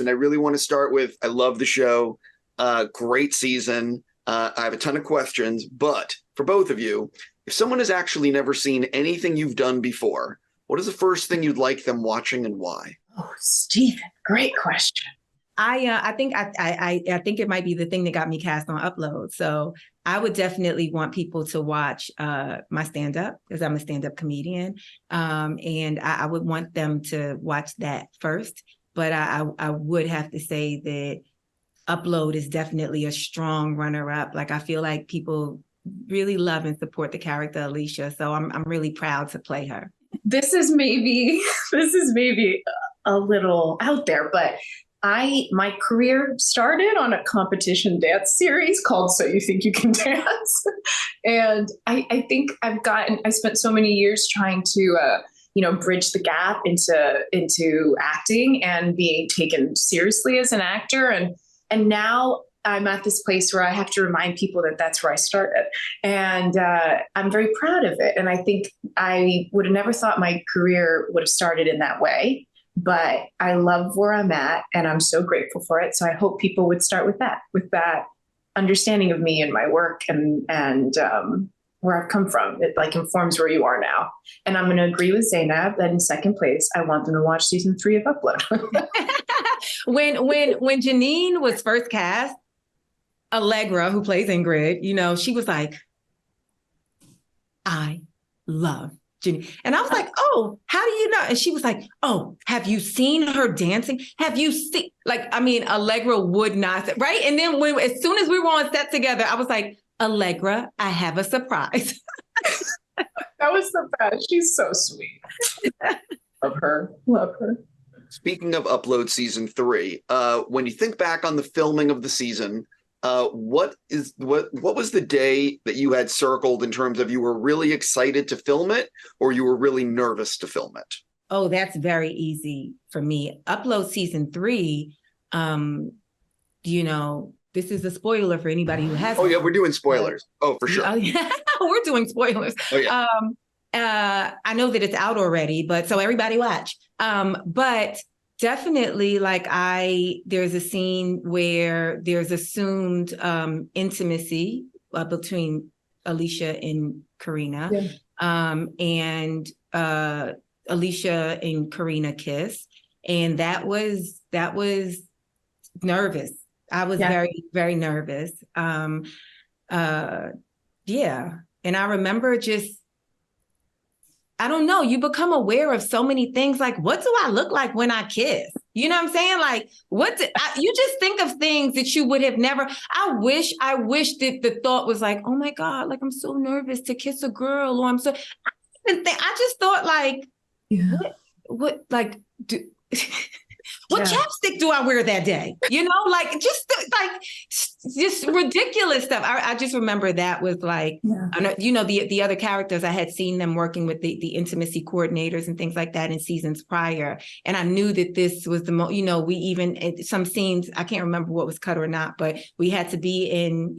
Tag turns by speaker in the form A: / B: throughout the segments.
A: and I really want to start with, I love the show. Great season. I have a ton of questions, but for both of you, if someone has actually never seen anything you've done before, what is the first thing you'd like them watching and why?
B: Oh, Stephen, great question.
C: I think it might be the thing that got me cast on Upload. So I would definitely want people to watch my stand-up, because I'm a stand-up comedian. And I would want them to watch that first. But I would have to say that Upload is definitely a strong runner-up. Like, I feel like people really love and support the character Aleesha. So I'm really proud to play her.
B: This is maybe a little out there, but my career started on a competition dance series called So You Think You Can Dance. And I think I spent so many years trying to, bridge the gap into acting and being taken seriously as an actor. And now I'm at this place where I have to remind people that that's where I started. And I'm very proud of it. And I think I would have never thought my career would have started in that way. But I love where I'm at, and I'm so grateful for it. So I hope people would start with that understanding of me and my work and where I've come from. It like informs where you are now. And I'm going to agree with Zainab that in second place, I want them to watch season 3 of Upload.
C: When Jeanine was first cast, Allegra, who plays Ingrid, she was like, I love Jeanine. And I was like, oh, how do you know? And she was like, oh, have you seen her dancing? Have you seen, Allegra would not, right? And then as soon as we were on set together, I was like, Allegra, I have a surprise.
B: That was the best. She's so sweet. Love her.
A: Speaking of Upload season 3, when you think back on the filming of the season, what was the day that you had circled in terms of you were really excited to film it or you were really nervous to film it?
C: Oh, that's very easy for me. Upload season 3, this is a spoiler for anybody who hasn't.
A: Oh yeah, we're doing spoilers. Oh, for sure.
C: We're doing spoilers.
A: Oh yeah.
C: I know that it's out already, but so everybody watch. But definitely, there's a scene where there's assumed intimacy between Aleesha and Karina. Yeah. And Aleesha and Karina kiss. And that was nervous. I was very, very nervous. Yeah. And I remember I don't know, you become aware of so many things. Like, what do I look like when I kiss? You know what I'm saying? Like, you just think of things that you would have never. I wish that the thought was like, oh my God, like I'm so nervous to kiss a girl, or I just thought like, what chapstick do I wear that day? Just ridiculous stuff. I just remember that was like, the other characters, I had seen them working with the intimacy coordinators and things like that in seasons prior. And I knew that this was we even, some scenes, I can't remember what was cut or not, but we had to be in,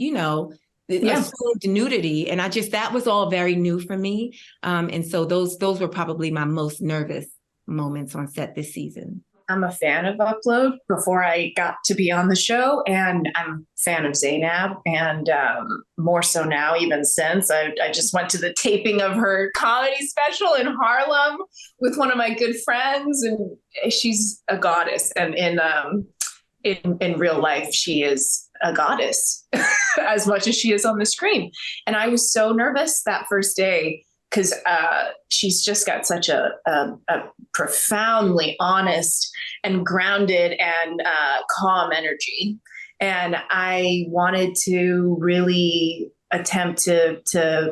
C: assumed nudity. And that was all very new for me. And so those were probably my most nervous moments on set this season.
B: I'm a fan of Upload before I got to be on the show, and I'm a fan of Zainab, and more so now, even since. I just went to the taping of her comedy special in Harlem with one of my good friends, and she's a goddess. And in real life, she is a goddess as much as she is on the screen. And I was so nervous that first day, because she's just got such a profoundly honest and grounded and calm energy. And I wanted to really attempt to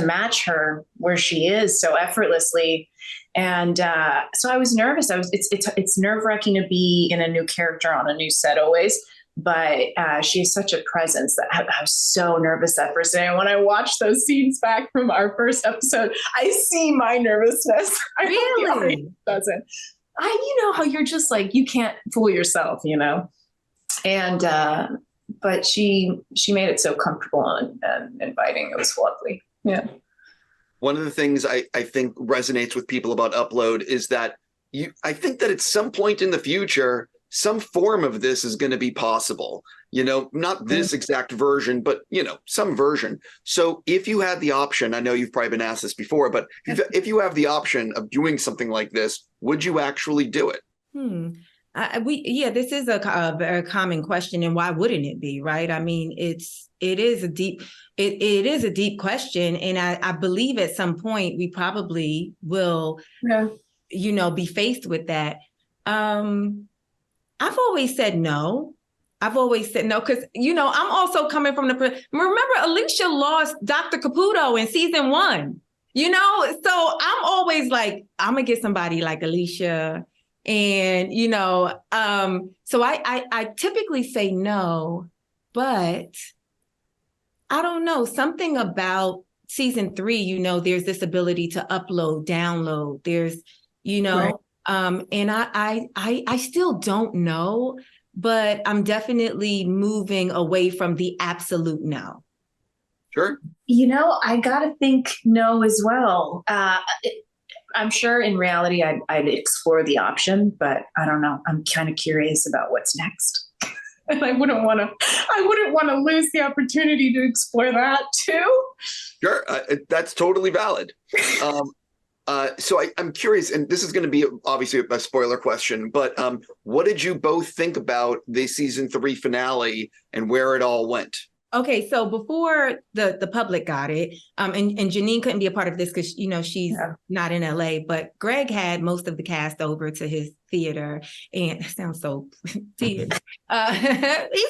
B: match her where she is so effortlessly. And so I was nervous. It's nerve-wracking to be in a new character on a new set always. But she has such a presence that I was so nervous that first day. And when I watched those scenes back from our first episode, I see my nervousness.
C: Really?
B: Doesn't. You know how you're just like, you can't fool yourself, And but she made it so comfortable and inviting. It was lovely. Yeah.
A: One of the things I think resonates with people about Upload is that I think that at some point in the future, some form of this is going to be possible. Not this exact version, but some version. So if you had the option, I know you've probably been asked this before, but if you have the option of doing something like this, would you actually do it?
C: This is a very common question, and why wouldn't it be, right? I mean, it is a deep question, and I believe at some point we probably will, be faced with that. I've always said no. Because I'm also coming from remember Aleesha lost Dr. Caputo in season 1, so I'm always like, I'm gonna get somebody like Aleesha. And, so I typically say no, but I don't know, something about season 3, there's this ability to upload, download, there's, right. And I still don't know, but I'm definitely moving away from the absolute no.
A: Sure.
B: I gotta think no as well. I'm sure in reality I'd explore the option, but I don't know. I'm kind of curious about what's next. And I wouldn't want to lose the opportunity to explore that too.
A: Sure. That's totally valid. So I'm curious, and this is going to be obviously a spoiler question, but what did you both think about the season 3 finale and where it all went?
C: Okay, so before the public got it, and Jeanine couldn't be a part of this because, she's not in LA, but Greg had most of the cast over to his theater, and it sounds so he's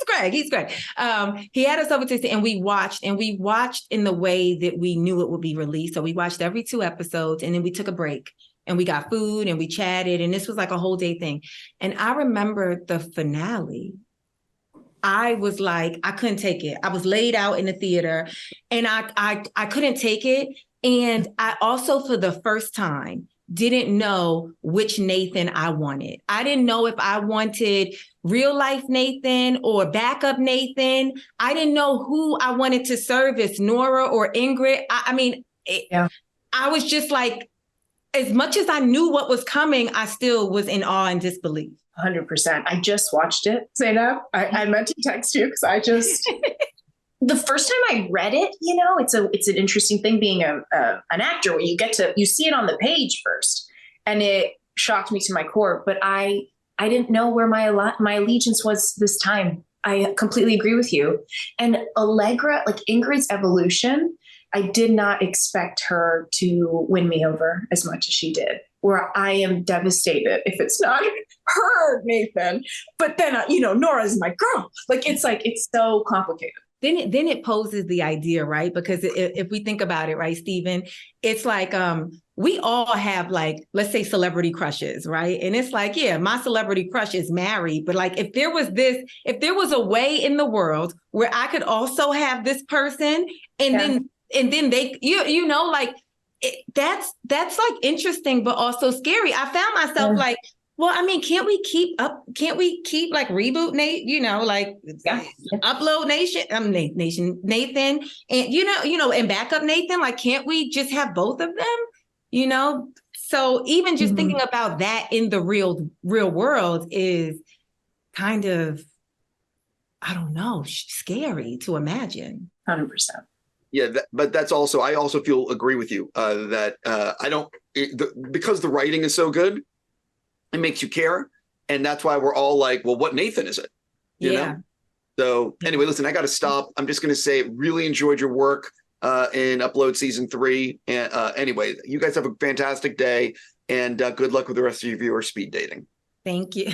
C: Greg. He had us over to and we watched in the way that we knew it would be released. So we watched every 2 episodes, and then we took a break and we got food and we chatted, and this was like a whole day thing. And I remember the finale. I was like, I couldn't take it. I was laid out in the theater, and I couldn't take it. And I also, for the first time, didn't know which Nathan I wanted. I didn't know if I wanted real life Nathan or backup Nathan. I didn't know who I wanted to serve as Nora or Ingrid. I was just like, as much as I knew what was coming, I still was in awe and disbelief.
B: 100%. I just watched it, Zainab. I meant to text you because the first time I read it, it's an interesting thing being an actor where you see it on the page first, and it shocked me to my core. But I didn't know where my allegiance was this time. I completely agree with you. And Allegra, like Ingrid's evolution, I did not expect her to win me over as much as she did. Where I am devastated if it's not her, Nathan. But then, Nora's my girl. It's so complicated.
C: Then it poses the idea, right? Because if we think about it, right, Stephen, it's like we all have, like, let's say celebrity crushes, right? And it's like, yeah, my celebrity crush is married, but like if there was a way in the world where I could also have this person, and then they, that's like interesting, but also scary. I found myself like, well, I mean, can't we keep like reboot upload Nathan and and backup Nathan? Like, can't we just have both of them? So even just thinking about that in the real world is kind of, I don't know, scary to imagine.
B: 100%.
A: Yeah, but that's also, I also agree with you that because the writing is so good, it makes you care. And that's why we're all like, well, what Nathan is it? You know? So anyway, listen, I got to stop. I'm just going to say, really enjoyed your work in Upload season 3. And anyway, you guys have a fantastic day, and good luck with the rest of your speed dating.
C: Thank you.